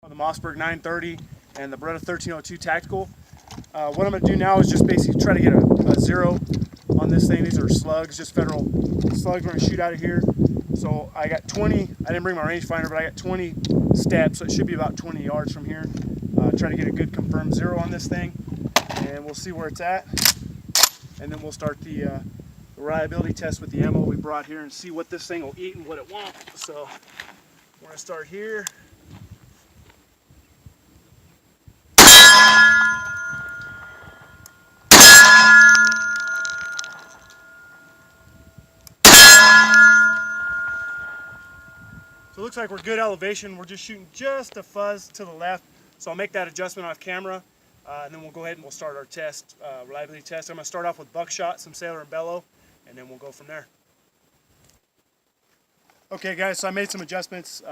On the Mossberg 930 and the Beretta 1302 Tactical. What I'm going to do now is just basically try to get a zero on this thing. These are slugs, just federal slugs we're going to shoot out of here. So I got 20, I didn't bring my rangefinder, but I got 20 steps, so it should be about 20 yards from here. Try to get a good confirmed zero on this thing, and we'll see where it's at. And then we'll start the reliability test with the ammo we brought here and see what this thing will eat and what it won't. So we're going to start here. So it looks like we're good elevation. We're just shooting just a fuzz to the left. So I'll make that adjustment off camera, and then we'll go ahead and we'll start our test, reliability test. I'm going to start off with buckshot, some Sailor and Bellow, and then we'll go from there. Okay guys, so I made some adjustments,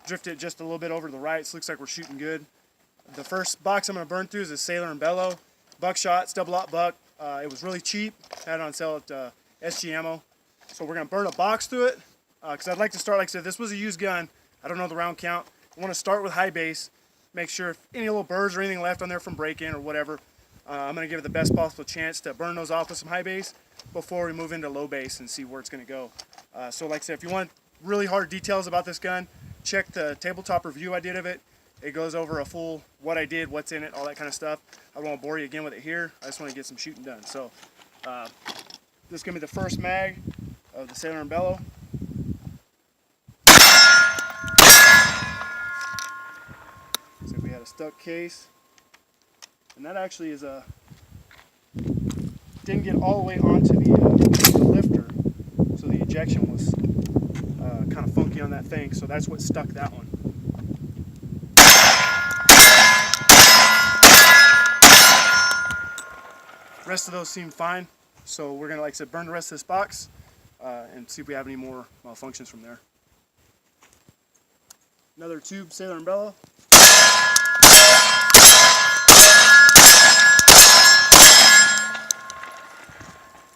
drifted just a little bit over to the right, so it looks like we're shooting good. The first box I'm going to burn through is a Sailor and Bellow. Buckshots, double-aught buck. It was really cheap, had it on sale at SG Ammo. So we're going to burn a box through it. Because I'd like to start, like I said, this was a used gun. I don't know the round count. I want to start with high base, make sure if any little burrs or anything left on there from break-in or whatever, I'm going to give it the best possible chance to burn those off with some high base before we move into low base and see where it's going to go. So like I said, if you want really hard details about this gun, check the tabletop review I did of it. It goes over a full what I did, what's in it, all that kind of stuff. I won't bore you again with it here. I just want to get some shooting done. So this is going to be the first mag of the Sailor and Bellow. We had a stuck case, and that actually is a didn't get all the way onto the lifter, so the ejection was kind of funky on that thing, so that's what stuck that one. The rest of those seem fine, so we're gonna, like I said, burn the rest of this box and see if we have any more malfunctions from there. Another tube Sailor and Bellow.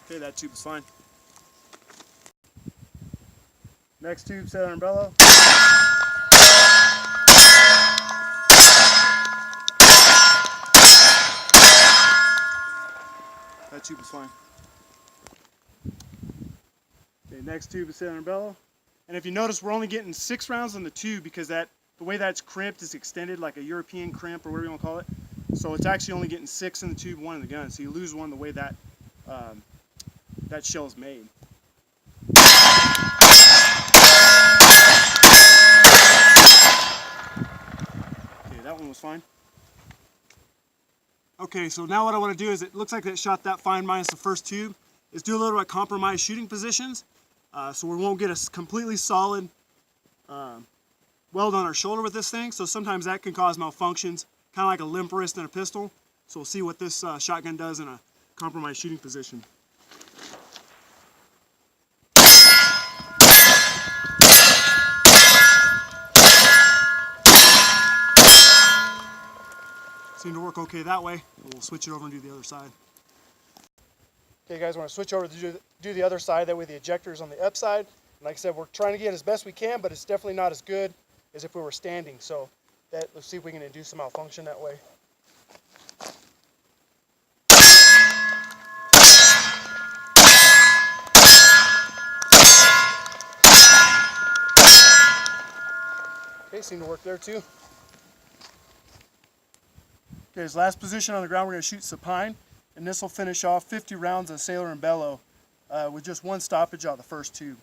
Okay, that tube is fine. Next tube, Sailor and Bellow. That tube is fine. Okay, next tube is Sailor and Bellow. And if you notice, we're only getting 6 rounds on the tube because the way that's crimped is extended like a European crimp or whatever you want to call it. So it's actually only getting 6 in the tube, 1 in the gun. So you lose one the way that that shell is made. Okay, that one was fine. Okay, so now what I want to do is, it looks like that shot that fine minus the first tube, is do a little bit of compromised shooting positions. So we won't get a completely solid weld on our shoulder with this thing. So sometimes that can cause malfunctions, kind of like a limp wrist in a pistol. So we'll see what this shotgun does in a compromised shooting position. Seemed to work okay that way. We'll switch it over and do the other side. Okay guys, we're going to switch over to do the other side. That way the ejector is on the up side. And like I said, we're trying to get as best we can, but it's definitely not as good as if we were standing. So let's see if we can induce some malfunction that way. Okay, seemed to work there too. Okay, his last position on the ground, we're going to shoot supine, and this will finish off 50 rounds of Sailor and Bellow with just 1 stoppage out of the first tube.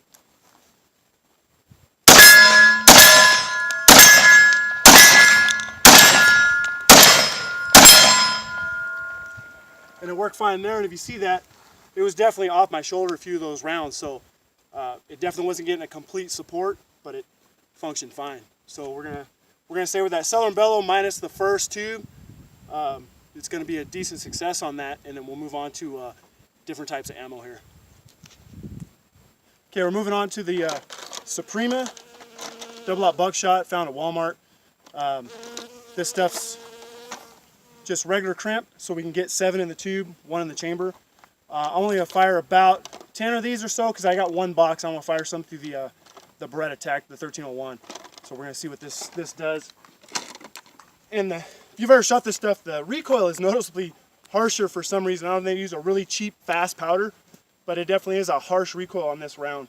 And it worked fine there, and if you see that, it was definitely off my shoulder a few of those rounds, so it definitely wasn't getting a complete support, but it functioned fine. So we're gonna stay with that Sailor and Bellow minus the first tube. It's going to be a decent success on that, and then we'll move on to different types of ammo here. Okay, we're moving on to the Suprema double-aught buckshot found at Walmart. This stuff's just regular crimp, so we can get 7 in the tube, 1 in the chamber. I'm only going to fire about 10 of these or so because I got 1 box. I want to fire some through the Beretta Tac, the 1301. So we're going to see what this does. And if you've ever shot this stuff, the recoil is noticeably harsher for some reason. I don't know if they use a really cheap, fast powder, but it definitely is a harsh recoil on this round.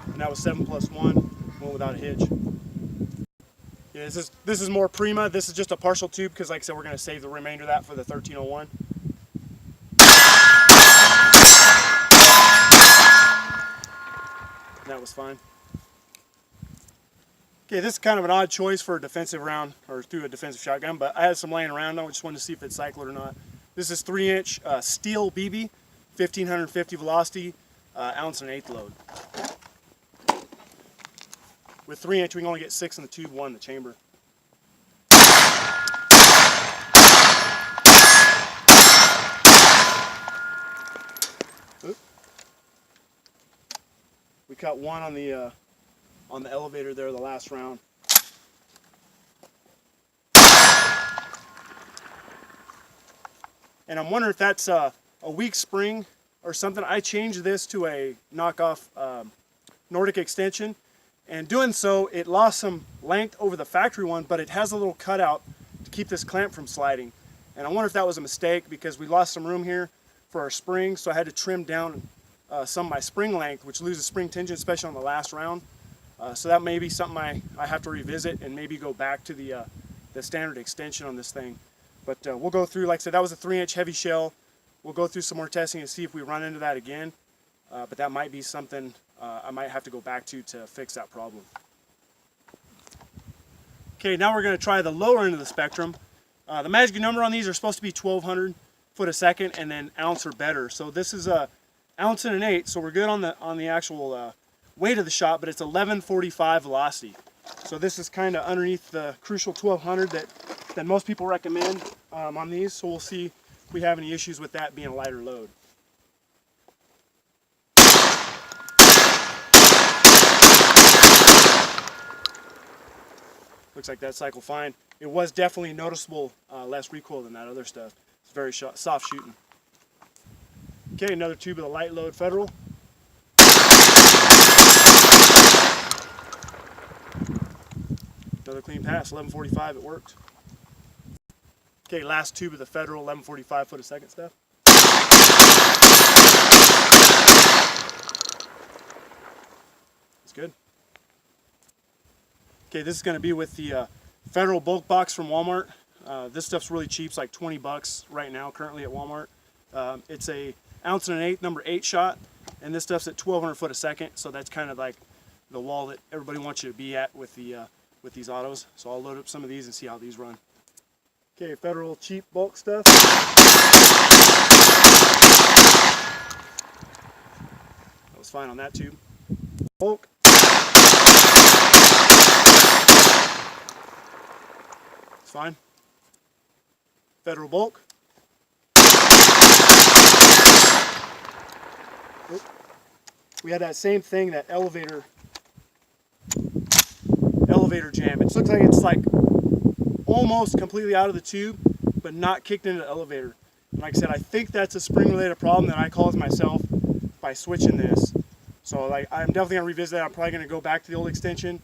And that was 7+1, one without a hitch. Yeah, this is more Prima. This is just a partial tube because, like I said, we're going to save the remainder of that for the 1301. That was fine. Okay, this is kind of an odd choice for a defensive round, or through a defensive shotgun, but I had some laying around. I just wanted to see if it cycled or not. This is 3-inch steel BB, 1550 velocity, ounce and 1/8 load. With 3-inch, we can only get 6 in the tube, 1 in the chamber. Oop. We cut 1 on the elevator there, the last round. And I'm wondering if that's a weak spring or something. I changed this to a knockoff Nordic extension. And doing so, it lost some length over the factory one, but it has a little cutout to keep this clamp from sliding. And I wonder if that was a mistake because we lost some room here for our spring, so I had to trim down some of my spring length, which loses spring tension, especially on the last round. So that may be something I have to revisit and maybe go back to the standard extension on this thing. But we'll go through, like I said, that was a 3-inch heavy shell. We'll go through some more testing and see if we run into that again. But that might be something I might have to go back to fix that problem. Okay, now we're going to try the lower end of the spectrum. The magic number on these are supposed to be 1200 foot a second and then ounce or better. So this is a ounce and 1/8, so we're good on the actual weight of the shot, but it's 1145 velocity. So this is kind of underneath the crucial 1200 that most people recommend on these. So we'll see if we have any issues with that being a lighter load. Looks like that cycle fine. It was definitely noticeable less recoil than that other stuff. It's very soft shooting. Okay, another tube of the light load Federal. Another clean pass, 1145, it worked. Okay, last tube of the Federal, 1145 foot a second stuff. That's good. Okay, this is going to be with the Federal bulk box from Walmart. This stuff's really cheap, it's like 20 bucks right now currently at Walmart. It's a ounce and 1/8, number 8 shot, and this stuff's at 1200 foot a second, so that's kind of like the wall that everybody wants you to be at with these autos. So I'll load up some of these and see how these run. Okay, Federal cheap bulk stuff. That was fine on that tube. Bulk. It's fine. Federal bulk. Oop. We had that same thing, that elevator jam. It looks like it's like almost completely out of the tube, but not kicked into the elevator. And like I said, I think that's a spring-related problem that I caused myself by switching this. So like, I'm definitely gonna revisit that. I'm probably gonna go back to the old extension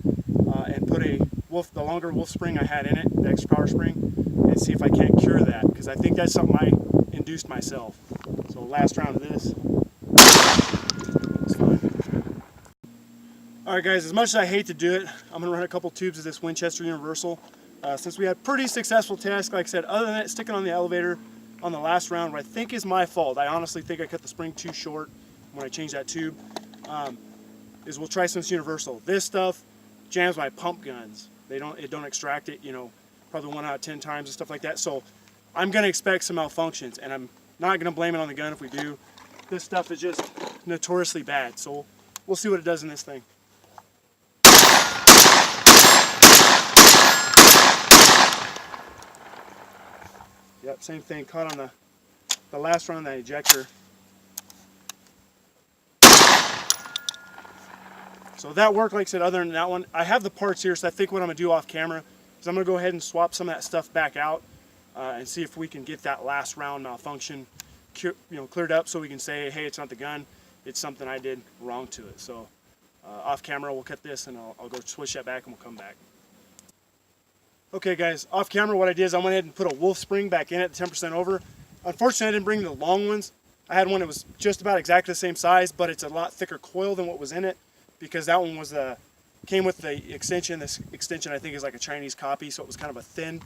and put the longer wolf spring I had in it, the extra power spring, and see if I can't cure that, because I think that's something I induced myself. So last round of this. It's fine. Alright guys, as much as I hate to do it, I'm going to run a couple tubes of this Winchester Universal. Since we had pretty successful tests, like I said, other than that, sticking on the elevator on the last round, what I think is my fault, I honestly think I cut the spring too short when I changed that tube, is we'll try some Universal. This stuff jams my pump guns. It don't extract it, you know, probably 1 out of 10 times and stuff like that. So I'm going to expect some malfunctions, and I'm not going to blame it on the gun if we do. This stuff is just notoriously bad, so we'll see what it does in this thing. Yep, same thing, caught on the last run of that ejector. So that worked, like I said, other than that one. I have the parts here, so I think what I'm going to do off camera is I'm going to go ahead and swap some of that stuff back out and see if we can get that last round malfunction cleared up, so we can say, hey, it's not the gun. it's something I did wrong to it. So off camera we'll cut this and I'll go switch that back and we'll come back. Okay guys, off camera what I did is I went ahead and put a wolf spring back in it, 10% over. Unfortunately I didn't bring the long ones. I had one that was just about exactly the same size, but it's a lot thicker coil than what was in it, because that one was came with the extension. This extension I think is like a Chinese copy, so it was kind of a thin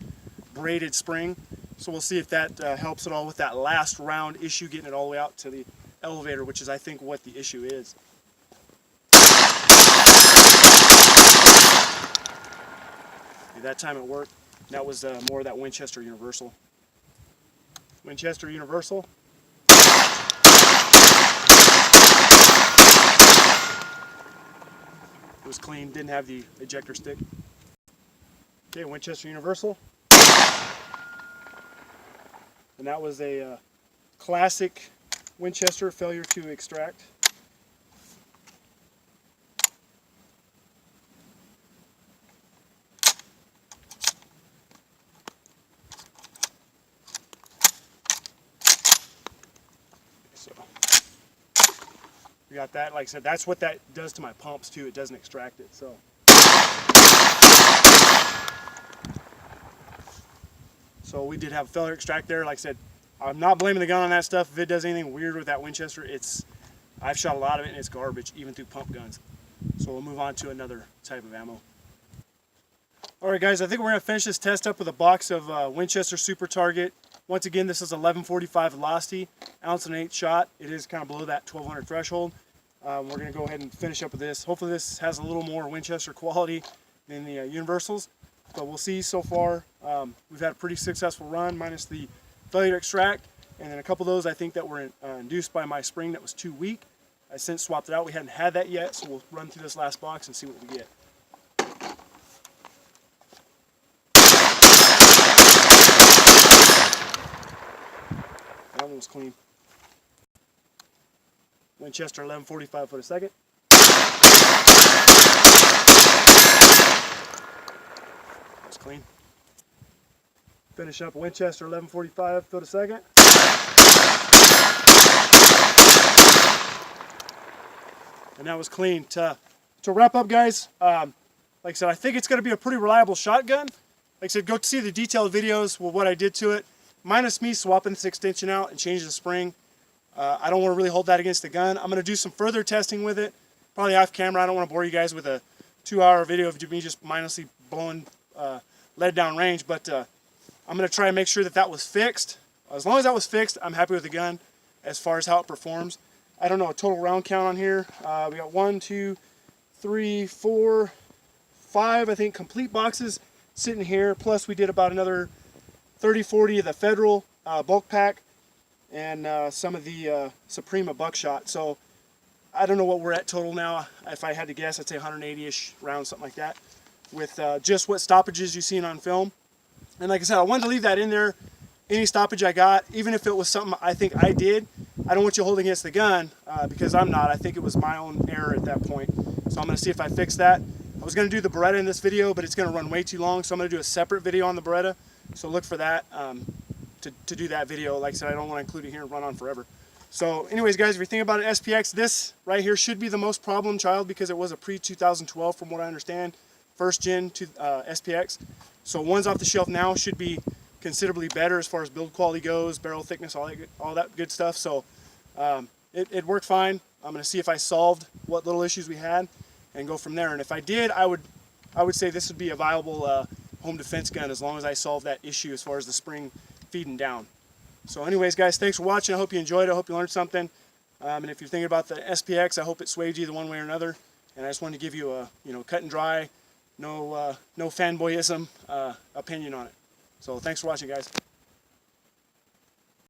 braided spring. So we'll see if that helps at all with that last round issue, getting it all the way out to the elevator, which is I think what the issue is. That time it worked. That was more of that Winchester Universal. Winchester Universal. It was clean, didn't have the ejector stick. Okay, Winchester Universal. And that was a classic Winchester failure to extract. So we got that. Like I said, that's what that does to my pumps too. It doesn't extract it. So we did have a failure extract there. Like I said, I'm not blaming the gun on that stuff. If it does anything weird with that Winchester, I've shot a lot of it and it's garbage, even through pump guns. So we'll move on to another type of ammo. Alright guys, I think we're going to finish this test up with a box of Winchester Super Target. Once again, this is 1145 velocity, ounce and 1/8 shot. It is kind of below that 1200 threshold. We're going to go ahead and finish up with this. Hopefully this has a little more Winchester quality than the Universals, but we'll see. So far we've had a pretty successful run, minus the failure to extract, and then a couple of those I think that were induced by my spring that was too weak. I since swapped it out. We hadn't had that yet, so we'll run through this last box and see what we get. That one was clean. Winchester 1145 foot a second. That's clean. Finish up Winchester 1145 foot a second. And that was clean. To wrap up guys, like I said, I think it's going to be a pretty reliable shotgun. Like I said, go see the detailed videos with what I did to it, minus me swapping this extension out and changing the spring. I don't want to really hold that against the gun. I'm going to do some further testing with it, probably off camera. I don't want to bore you guys with a 2-hour video of me just mindlessly blowing lead down range, but I'm going to try and make sure that that was fixed. As long as that was fixed, I'm happy with the gun as far as how it performs. I don't know a total round count on here. We got 1, 2, 3, 4, 5, I think, complete boxes sitting here. Plus we did about another 30, 40 of the Federal bulk pack and some of the Suprema buckshot. So I don't know what we're at total now. If I had to guess, I'd say 180-ish rounds, something like that, with just what stoppages you've seen on film. And like I said, I wanted to leave that in there. Any stoppage I got, even if it was something I think I did, I don't want you holding against the gun because I'm not. I think it was my own error at that point. So I'm going to see if I fix that. I was going to do the Beretta in this video, but it's going to run way too long, so I'm going to do a separate video on the Beretta. So look for that to do that video. Like I said, I don't want to include it here and run on forever. So anyways, guys, if you're thinking about an SPX, this right here should be the most problem child because it was a pre-2012 from what I understand, first gen to SPX. So ones off the shelf now should be considerably better as far as build quality goes, barrel thickness, all that good stuff. So it worked fine. I'm going to see if I solved what little issues we had and go from there. And if I did, I would say this would be a viable home defense gun as long as I solve that issue as far as the spring feeding down. So anyways, guys, thanks for watching. I hope you enjoyed it. I hope you learned something. And if you're thinking about the SPX, I hope it swayed you the one way or another. And I just wanted to give you a cut and dry, no fanboyism opinion on it. So thanks for watching, guys.